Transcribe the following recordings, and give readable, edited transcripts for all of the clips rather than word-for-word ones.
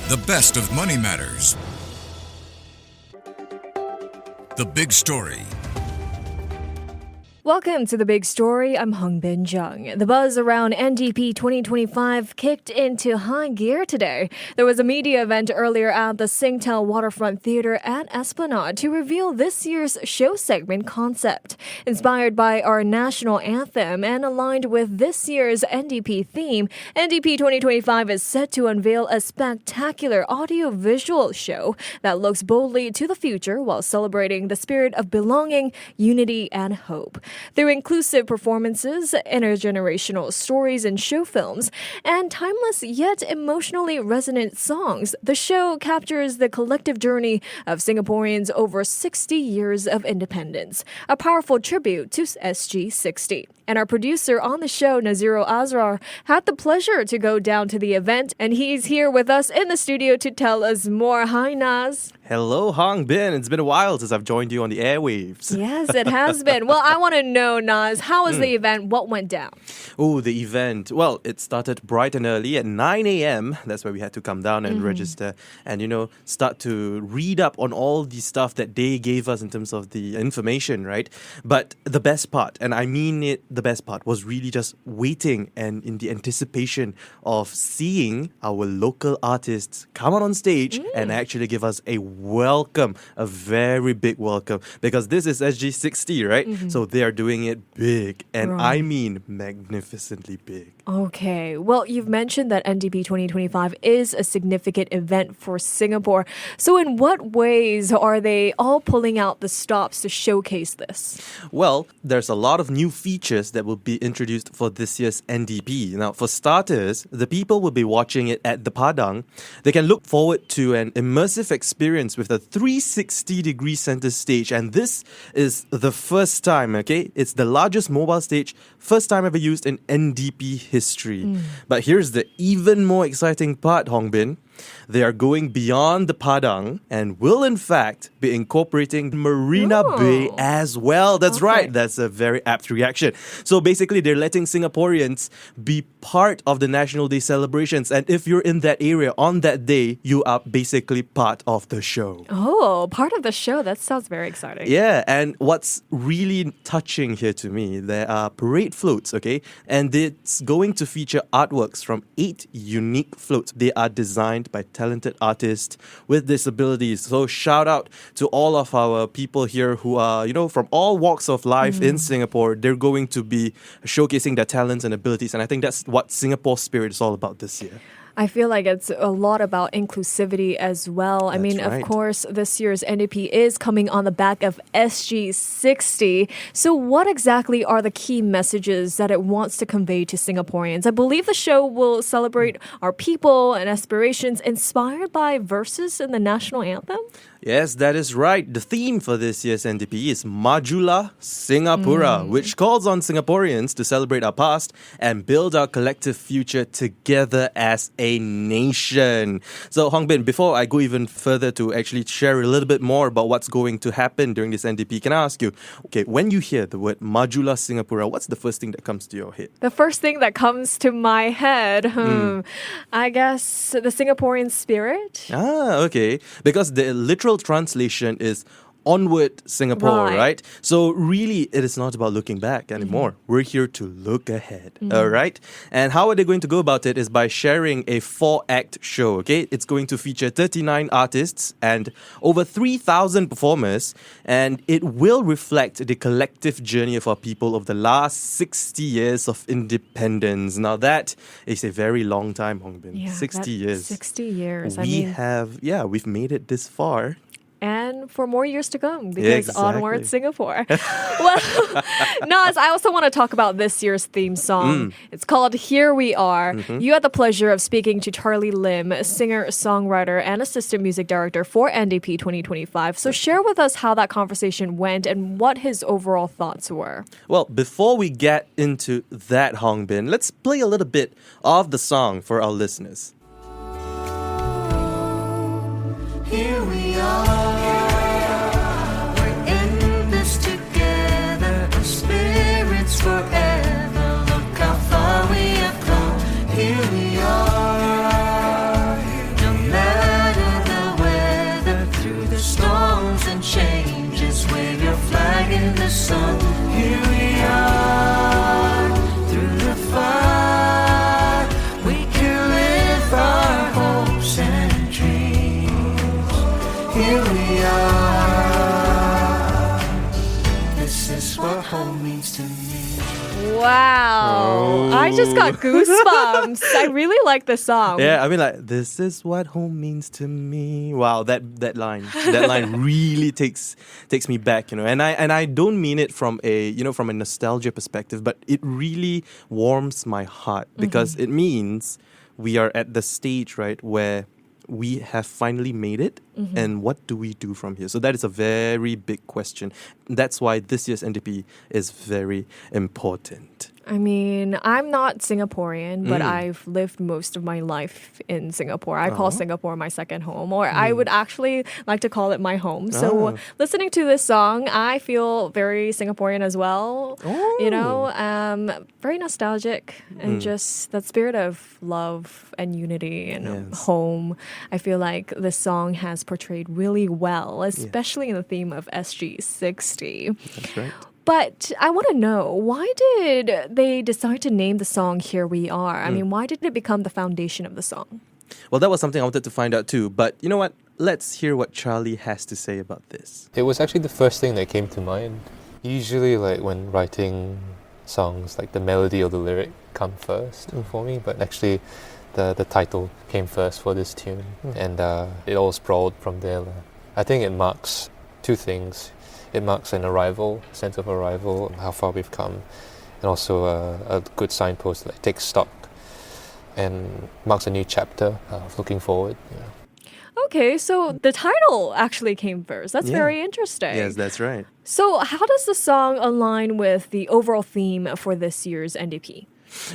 The best of Money Matters. The Big Story. Welcome to The Big Story. I'm Hongbin Jeong. The buzz around NDP 2025 kicked into high gear today. There was a media event earlier at the Singtel Waterfront Theatre at Esplanade to reveal this year's show segment concept. Inspired by our national anthem and aligned with this year's NDP theme, NDP 2025 is set to unveil a spectacular audio-visual show that looks boldly to the future while celebrating the spirit of belonging, unity, and hope. Through inclusive performances, intergenerational stories and show films, and timeless yet emotionally resonant songs, the show captures the collective journey of Singaporeans over 60 years of independence, a powerful tribute to SG60. And our producer on the show, Nazirul Asrar, had the pleasure to go down to the event, and he's here with us in the studio to tell us more. Hi, Naz. Hello, Hongbin. It's been a while since I've joined you on the airwaves. Yes, it has been. Well, I want to know, Naz, how was the event? What went down? Oh, the event. Well, it started bright and early at 9 a.m. That's where we had to come down and register and, start to read up on all the stuff that they gave us in terms of the information, right? But the best part, and I mean it, the best part, was really just waiting and in the anticipation of seeing our local artists come out on stage and actually give us a welcome, a very big welcome, because this is SG60, right? So they are doing it big, and I mean magnificently big. Okay, well, you've mentioned that NDP 2025 is a significant event for Singapore. So in what ways are they all pulling out the stops to showcase this? Well, there's a lot of new features that will be introduced for this year's NDP. Now, for starters, the people will be watching it at the Padang. They can look forward to an immersive experience with a 360-degree center stage, and this is the first time, okay? It's the largest mobile stage, first time ever used in NDP history. But here's the even more exciting part, Hongbin. They are going beyond the Padang and will in fact be incorporating Marina Bay as well. That's right. That's a very apt reaction. So basically, they're letting Singaporeans be part of the National Day celebrations. And if you're in that area on that day, you are basically part of the show. Oh, part of the show. That sounds very exciting. Yeah, and what's really touching here to me, there are parade floats, okay? And it's going to feature artworks from 8 unique floats. They are designed by talented artists with disabilities. So shout out to all of our people here who are, from all walks of life in Singapore. They're going to be showcasing their talents and abilities. And I think that's what Singapore Spirit is all about this year. I feel like it's a lot about inclusivity as well. Of course, this year's NDP is coming on the back of SG60. So what exactly are the key messages that it wants to convey to Singaporeans? I believe the show will celebrate our people and aspirations inspired by verses in the National Anthem. Yes, that is right. The theme for this year's NDP is Majulah Singapura, which calls on Singaporeans to celebrate our past and build our collective future together as a nation. So, Hongbin, before I go even further to actually share a little bit more about what's going to happen during this NDP, can I ask you, okay, when you hear the word Majulah Singapura, what's the first thing that comes to your head? The first thing that comes to my head, I guess the Singaporean spirit. Ah, okay. Because the literal translation is onward Singapore, right? So really, it is not about looking back anymore. We're here to look ahead, all right? And how are they going to go about it is by sharing a 4-act show, okay? It's going to feature 39 artists and over 3,000 performers, and it will reflect the collective journey of our people of the last 60 years of independence. Now that is a very long time, Hongbin. Yeah, 60 years. 60 years. We've made it this far. And for more years to come, because onward Singapore. Well, Naz, I also want to talk about this year's theme song. It's called Here We Are. You had the pleasure of speaking to Charlie Lim, singer-songwriter and assistant music director for NDP 2025. So share with us how that conversation went and what his overall thoughts were. Well, before we get into that, Hongbin, let's play a little bit of the song for our listeners. Here we are. We're in this together. Our spirits forever. Look how far we have come. Here we are. No matter here we are. This is what home means to me. Wow. I just got goosebumps. I really like the song. Yeah, I mean, like, this is what home means to me. Wow, that line really takes me back, and I don't mean it from a nostalgia perspective, but it really warms my heart because it means we are at the stage, right, where we have finally made it, and what do we do from here? So that is a very big question. That's why this year's NDP is very important. I mean, I'm not Singaporean, but I've lived most of my life in Singapore. I call Singapore my second home, or I would actually like to call it my home. So listening to this song, I feel very Singaporean as well. Very nostalgic and just that spirit of love and unity and home. I feel like this song has portrayed really well, especially in the theme of SG60. That's right. But I want to know, why did they decide to name the song Here We Are? I mean, why did it become the foundation of the song? Well, that was something I wanted to find out too. But you know what? Let's hear what Charlie has to say about this. It was actually the first thing that came to mind. Usually, like when writing songs, like the melody or the lyric come first for me, but actually the title came first for this tune. And it all sprawled from there. I think it marks two things. It marks an arrival, sense of arrival, how far we've come, and also a good signpost that takes stock and marks a new chapter of looking forward. Okay, so the title actually came first. That's very interesting. Yes, that's right. So how does the song align with the overall theme for this year's NDP?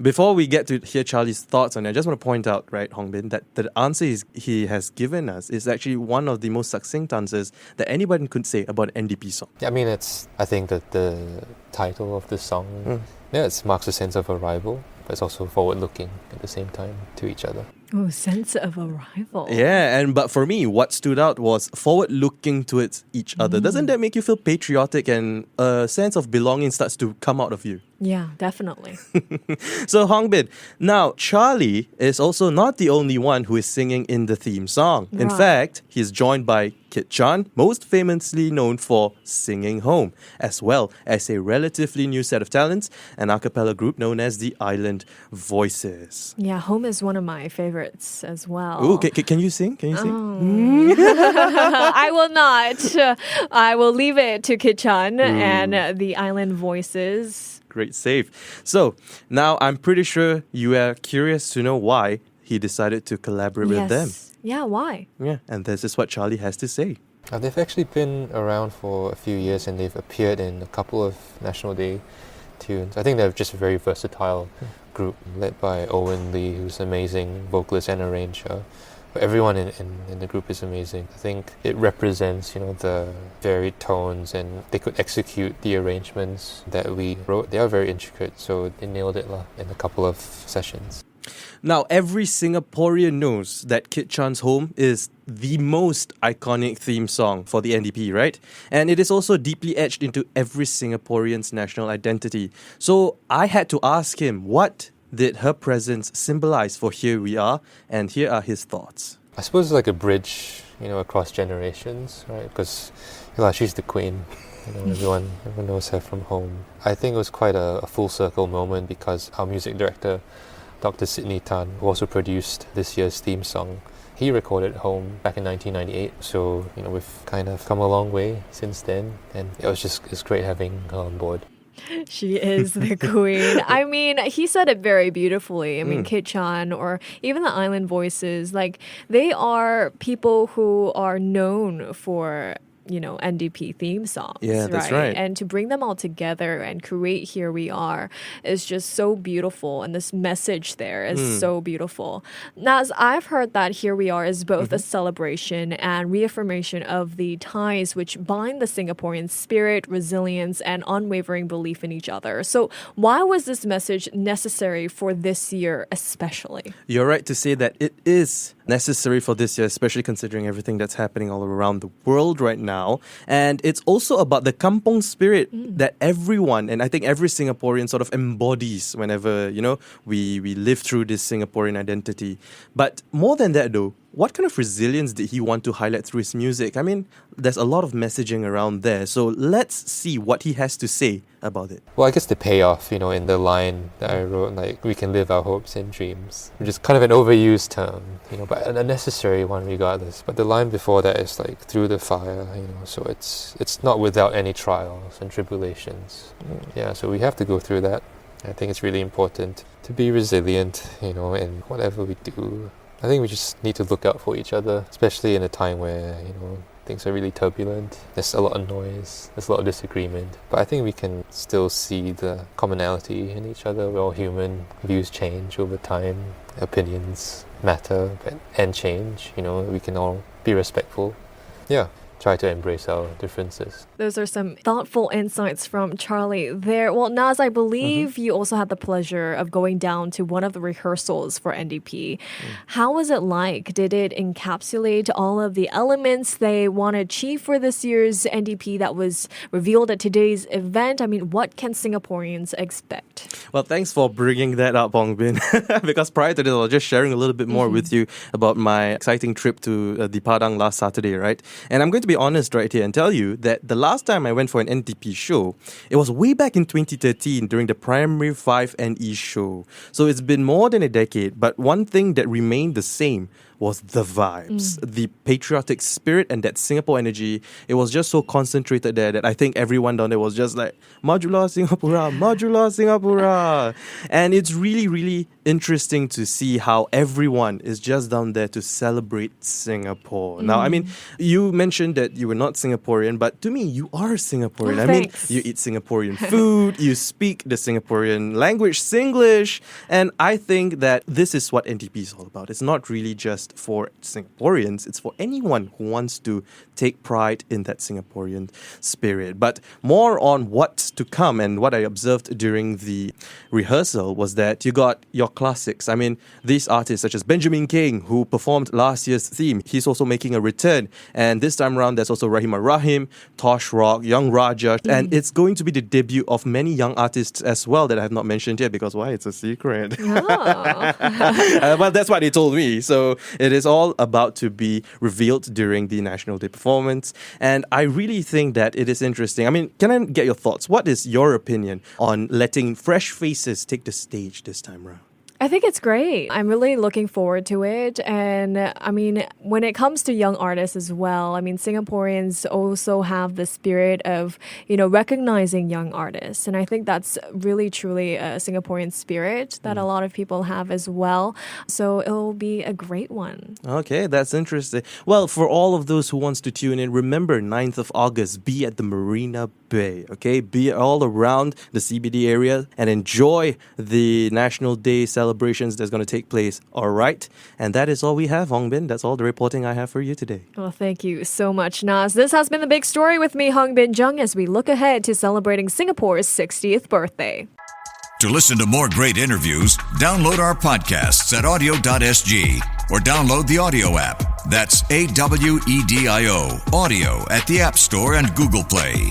Before we get to hear Charlie's thoughts on it, I just want to point out, right, Hongbin, that the answer he has given us is actually one of the most succinct answers that anybody could say about an NDP song. I mean, I think that the title of the song, it marks a sense of arrival, but it's also forward-looking at the same time to each other. Oh, sense of arrival. Yeah, but for me, what stood out was forward-looking towards each other. Doesn't that make you feel patriotic and a sense of belonging starts to come out of you? Yeah, definitely. So, Hongbin, now Charlie is also not the only one who is singing in the theme song. In fact, he's joined by Kit Chan, most famously known for Singing Home, as well as a relatively new set of talents, an a cappella group known as the Island Voices. Yeah, Home is one of my favorites as well. Ooh, can you sing? Can you sing? I will not. I will leave it to Kit Chan and the Island Voices. Great save. So, now I'm pretty sure you are curious to know why he decided to collaborate with them. Yeah, why? Yeah, and this is what Charlie has to say. They've actually been around for a few years and they've appeared in a couple of National Day tunes. I think they're just a very versatile group led by Owen Lee, who's an amazing vocalist and arranger. Everyone in the group is amazing. I think it represents, the varied tones, and they could execute the arrangements that we wrote. They are very intricate, so they nailed it in a couple of sessions. Now, every Singaporean knows that Kit Chan's Home is the most iconic theme song for the NDP, right? And it is also deeply etched into every Singaporean's national identity. So I had to ask him, what did her presence symbolize for Here We Are? And here are his thoughts. I suppose it's like a bridge, across generations, right? Because she's the queen. Everyone knows her from Home. I think it was quite a full circle moment because our music director, Dr. Sidney Tan, who also produced this year's theme song, he recorded Home back in 1998. So, we've kind of come a long way since then. And it's great having her on board. She is the queen. I mean, he said it very beautifully. I mean, Kit Chan or even the Island Voices, they are people who are known for NDP theme songs. Yeah, that's right. And to bring them all together and create Here We Are is just so beautiful. And this message there is so beautiful. Now, as I've heard that Here We Are is both a celebration and reaffirmation of the ties which bind the Singaporean spirit, resilience, and unwavering belief in each other. So why was this message necessary for this year especially? You're right to say that it is necessary for this year, especially considering everything that's happening all around the world right now. And it's also about the kampong spirit that everyone, and I think every Singaporean sort of embodies whenever, we live through this Singaporean identity. But more than that though, what kind of resilience did he want to highlight through his music? I mean, there's a lot of messaging around there. So let's see what he has to say about it. Well, I guess the payoff, in the line that I wrote, like, we can live our hopes and dreams, which is kind of an overused term, but a necessary one regardless. But the line before that is like, through the fire, so it's not without any trials and tribulations. Yeah, so we have to go through that. I think it's really important to be resilient, in whatever we do. I think we just need to look out for each other, especially in a time where, things are really turbulent. There's a lot of noise, there's a lot of disagreement. But I think we can still see the commonality in each other. We're all human. Views change over time. Opinions matter and change. We can all be respectful. Yeah. Try to embrace our differences. Those are some thoughtful insights from Charlie there. Well, Naz, I believe you also had the pleasure of going down to one of the rehearsals for NDP. How was it like? Did it encapsulate all of the elements they want to achieve for this year's NDP that was revealed at today's event? I mean, what can Singaporeans expect? Well, thanks for bringing that up, Hongbin. Because prior to this, I was just sharing a little bit more with you about my exciting trip to the Padang last Saturday, right? And I'm going to be honest right here and tell you that the last time I went for an NDP show, it was way back in 2013 during the Primary 5 NE show. So it's been more than a decade, but one thing that remained the same was the vibes, the patriotic spirit and that Singapore energy. It was just so concentrated there that I think everyone down there was just like, Majulah Singapura, Majulah Singapura. And it's really, really interesting to see how everyone is just down there to celebrate Singapore. Now, I mean, you mentioned that you were not Singaporean, but to me, you are Singaporean. I mean, you eat Singaporean food, you speak the Singaporean language, Singlish, and I think that this is what NDP is all about. It's not really just for Singaporeans, it's for anyone who wants to take pride in that Singaporean spirit. But more on what's to come, and what I observed during the rehearsal was that you got your classics. I mean, these artists such as Benjamin King, who performed last year's theme, he's also making a return. And this time around, there's also Rahimah Rahim, Tosh Rock, Young Raja, and it's going to be the debut of many young artists as well that I have not mentioned yet, because why? It's a secret. But that's what they told me. So it is all about to be revealed during the National Day performance. And I really think that it is interesting. I mean, can I get your thoughts? What is your opinion on letting fresh faces take the stage this time around? I think it's great. I'm really looking forward to it. And I mean, when it comes to young artists as well, I mean, Singaporeans also have the spirit of, recognizing young artists. And I think that's really, truly a Singaporean spirit that a lot of people have as well. So it'll be a great one. Okay, that's interesting. Well, for all of those who wants to tune in, remember 9th of August, be at the Marina Bay, okay? Be all around the CBD area and enjoy the National Day celebrations that's going to take place, all right? And that is all we have, Hongbin. That's all the reporting I have for you today. Well, thank you so much, Naz. This has been The Big Story with me, Hongbin Jeong, as we look ahead to celebrating Singapore's 60th birthday. To listen to more great interviews, download our podcasts at audio.sg or download the audio app. That's AWEDIO, audio at the App Store and Google Play.